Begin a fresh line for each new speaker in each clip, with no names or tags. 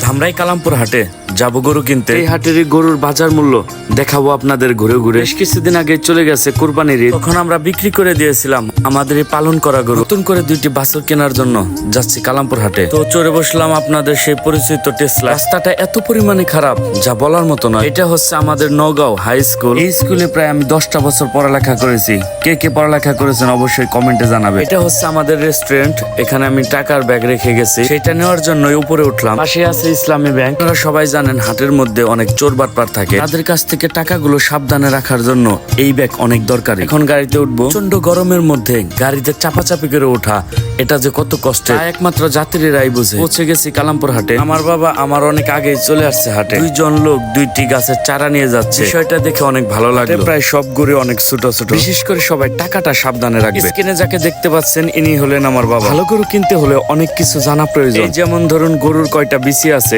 ধামরাই কালামপুর হাটে যাব গরু কিনতে। এই হাটের গরুর বাজার মূল্য দেখাবো আপনাদের ঘুরে ঘুরে। বেশ কিছুদিন আগে চলে গেছে কুরবানির ঈদ, তখন আমরা বিক্রি করে দিয়েছিলাম আমাদের এই পালন করা গরু। নতুন করে 2টি বাছুর কেনার জন্য যাচ্ছি কালামপুর হাটে। তো চড়ে বসলাম আপনাদের সেই পরিচিত টেসলা। রাস্তাটা এত পরিমাণে খারাপ যা বলার মতো নয়। এটা হচ্ছে আমাদের নওগাঁও হাই স্কুল। এই স্কুলে প্রায় আমি 10টা বছর পড়ালেখা করেছি। কে কে পড়ালেখা করেছেন অবশ্যই কমেন্টে জানাবে। এটা হচ্ছে আমাদের রেস্টুরেন্ট, এখানে আমি টাকার ব্যাগ রেখে গেছি, সেটা নেওয়ার জন্য উপরে উঠলাম। পাশে আছে ইসলামী ব্যাংক। আপনারা সবাই জানেন হাটের মধ্যে অনেক চোর বাটপার থাকে, তাদের কাছ থেকে টাকাগুলো সাবধানে রাখার জন্য এই ব্যাগ অনেক দরকারি। এখন গাড়িতে উঠবো। প্রচন্ড গরমের মধ্যে গাড়িতে চাপাচাপি করে ওঠা এটা যে কত কষ্টের তা একমাত্র যাত্রীরাই বুঝে। পৌঁছে গেছি কালামপুর হাটে। আমার বাবা আমার অনেক আগেই চলে আসছে হাটে। 2জন লোক 2টি গাছের চারা নিয়ে যাচ্ছে। বিষয়টা দেখে অনেক ভালো লাগলো। প্রায় সব গরু অনেক ছোট ছোট। বিশেষ করে সবাই টাকাটা সাবধানে রাখবে। স্ক্রিনে যাকে দেখতে পাচ্ছেন ইনি হলেন আমার বাবা। ভালো গরু কিনতে হলে অনেক কিছু জানা প্রয়োজন। যেমন ধরুন গরুর কয়টা বিচি আছে,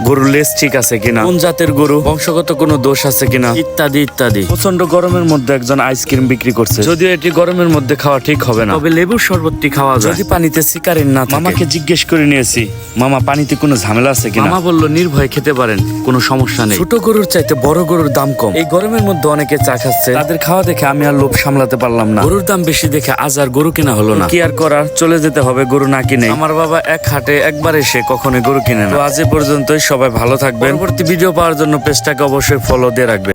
গরুর লেজ ঠিক আছে কিনা, কোন জাতের গরু, বংশগত কোনো দোষ আছে কিনা, ইত্যাদি ইত্যাদি। প্রচন্ড গরমের মধ্যে একজন আইসক্রিম বিক্রি করছে, যদিও এটি গরমের মধ্যে খাওয়া ঠিক হবে না, তবে লেবুর শরবতটি খাওয়া যায় যদি পানিতে সিকারিন না থাকে। মামাকে জিজ্ঞেস করে নিয়েছি, মামা পানিতে কোনো ঝামেলা আছে কিনা। মামা বলল নির্ভয়ে খেতে পারেন, কোনো সমস্যা নেই। ছোট গরুর চাইতে বড় গরুর দাম কম। এই গরমের মধ্যে অনেকে চা খাচ্ছে, তাদের খাওয়া দেখে আমি আর লোভ সামলাতে পারলাম না। গরুর দাম বেশি দেখে আজ আর গরু কিনা হলো না। কি আর করার, চলে যেতে হবে গরু না কিনে। আমার বাবা এক হাটে একবার এসে কখনো গরু কিনে না। তো আজ এ পর্যন্তই, সবাই ভালো থাকবেন। পরবর্তী ভিডিও পাওয়ার জন্য পেজটাকে অবশ্যই ফলো দিয়ে রাখবেন।